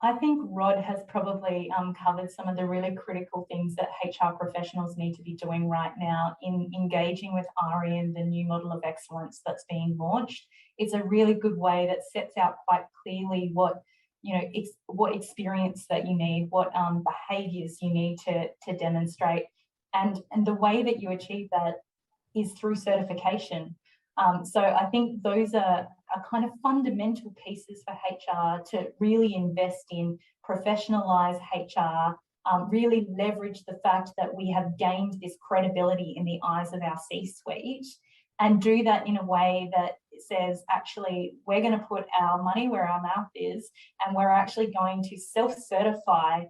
I think Rod has probably covered some of the really critical things that HR professionals need to be doing right now in engaging with AHRI and the new model of excellence that's being launched. It's a really good way that sets out quite clearly what, you know, what experience that you need, what behaviours you need to demonstrate, and the way that you achieve that is through certification. So I think those are kind of fundamental pieces for HR to really invest in, professionalise HR, really leverage the fact that we have gained this credibility in the eyes of our C-suite, and do that in a way that says, actually, we're going to put our money where our mouth is, and we're actually going to self-certify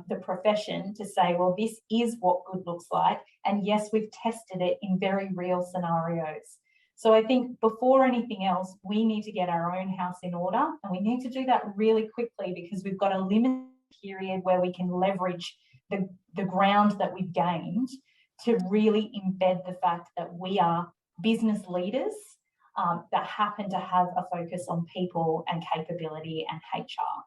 the profession to say, well, this is what good looks like. And yes, we've tested it in very real scenarios. So I think before anything else, we need to get our own house in order, and we need to do that really quickly, because we've got a limited period where we can leverage the ground that we've gained to really embed the fact that we are business leaders that happen to have a focus on people and capability and HR.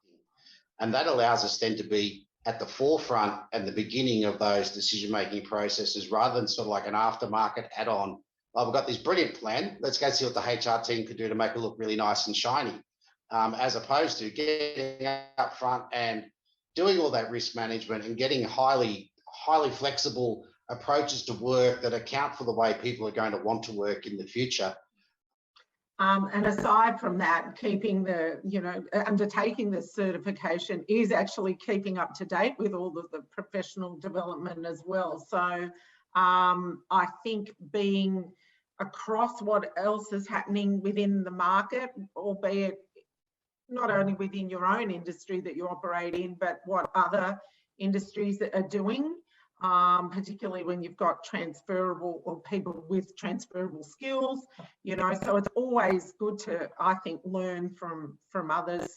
And that allows us then to be at the forefront and the beginning of those decision-making processes, rather than sort of like an aftermarket add-on. Oh, we've got this brilliant plan. Let's go see what the HR team could do to make it look really nice and shiny, as opposed to getting up front and doing all that risk management and getting highly flexible approaches to work that account for the way people are going to want to work in the future. And aside from that, keeping the, undertaking the certification is actually keeping up to date with all of the professional development as well. So I think being across what else is happening within the market, albeit not only within your own industry that you operate in, but what other industries that are doing, particularly when you've got transferable or people with transferable skills, so it's always good to, I think, learn from others,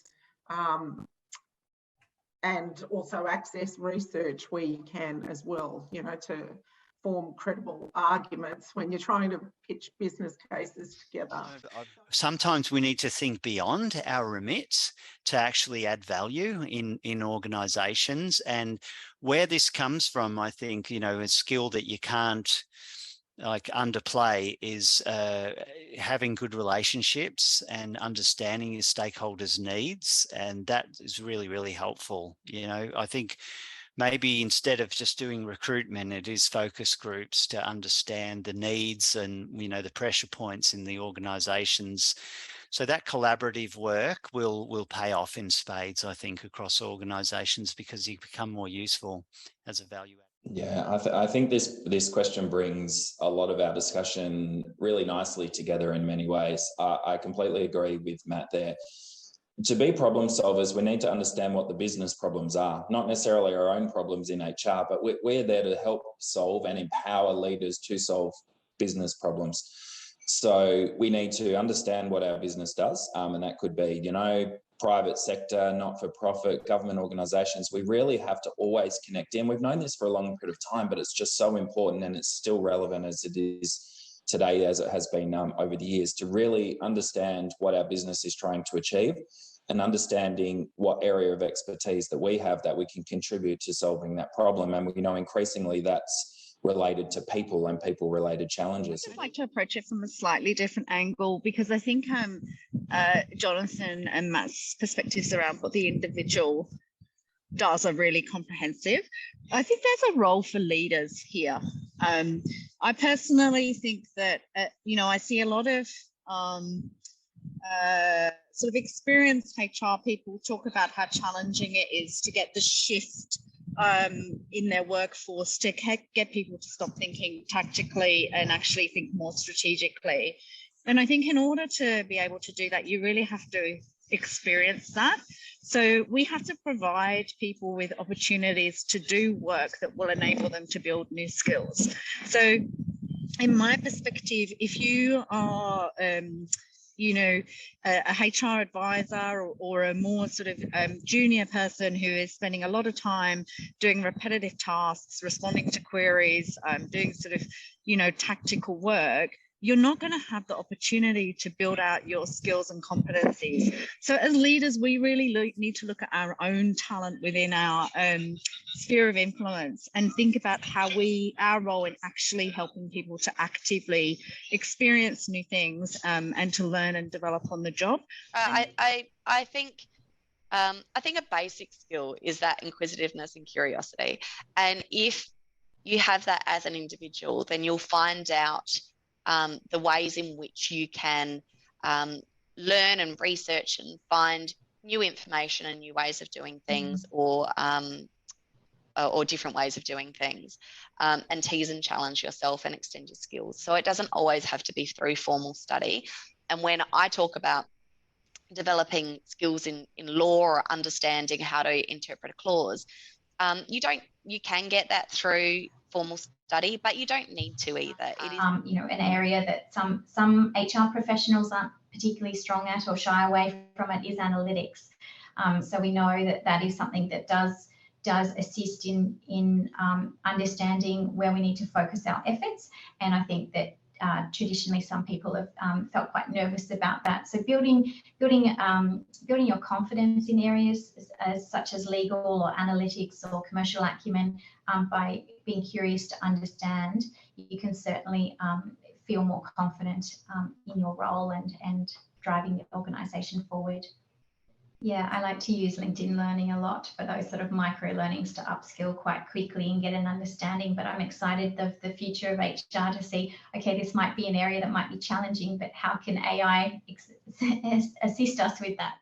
and also access research where you can as well, to form credible arguments when you're trying to pitch business cases together. Sometimes we need to think beyond our remits to actually add value in organisations, and where this comes from, I think, a skill that you can't underplay is having good relationships and understanding your stakeholders' needs, and that is really, really helpful. I think maybe instead of just doing recruitment, it is focus groups to understand the needs and, the pressure points in the organisations. So that collaborative work will pay off in spades, I think, across organisations, because you become more useful as a value add. Yeah, I think this question brings a lot of our discussion really nicely together in many ways. I completely agree with Matt there. To be problem solvers, we need to understand what the business problems are, not necessarily our own problems in HR, but we're there to help solve and empower leaders to solve business problems. So we need to understand what our business does, and that could be, private sector, not-for-profit, government organisations. We really have to always connect in. We've known this for a long period of time, but it's just so important, and it's still relevant as it is today, as it has been over the years, to really understand what our business is trying to achieve, and understanding what area of expertise that we have that we can contribute to solving that problem. And we know increasingly that's related to people and people-related challenges. I'd like to approach it from a slightly different angle, because I think Jonathan and Matt's perspectives around what the individual does are really comprehensive. I think there's a role for leaders here. I personally think that, I see a lot of sort of experienced HR people talk about how challenging it is to get the shift in their workforce to get people to stop thinking tactically and actually think more strategically. And I think in order to be able to do that, you really have to experience that. So we have to provide people with opportunities to do work that will enable them to build new skills. So in my perspective, if you are a HR advisor or a more sort of junior person who is spending a lot of time doing repetitive tasks, responding to queries, doing sort of, tactical work, you're not going to have the opportunity to build out your skills and competencies. So as leaders, we really need to look at our own talent within our sphere of influence and think about how our role in actually helping people to actively experience new things and to learn and develop on the job. I think a basic skill is that inquisitiveness and curiosity. And if you have that as an individual, then you'll find out the ways in which you can learn and research and find new information and new ways of doing things, or different ways of doing things, and tease and challenge yourself and extend your skills. So it doesn't always have to be through formal study. And when I talk about developing skills in law or understanding how to interpret a clause, you can get that through formal study, but you don't need to either. It is, an area that some HR professionals aren't particularly strong at or shy away from it is analytics. So we know that is something that does assist in understanding where we need to focus our efforts. And I think that traditionally some people have felt quite nervous about that. So building your confidence in areas such as legal or analytics or commercial acumen by being curious to understand, you can certainly feel more confident in your role and driving the organisation forward. Yeah, I like to use LinkedIn Learning a lot for those sort of micro learnings to upskill quite quickly and get an understanding. But I'm excited of the future of HR to see, okay, this might be an area that might be challenging, but how can AI assist us with that?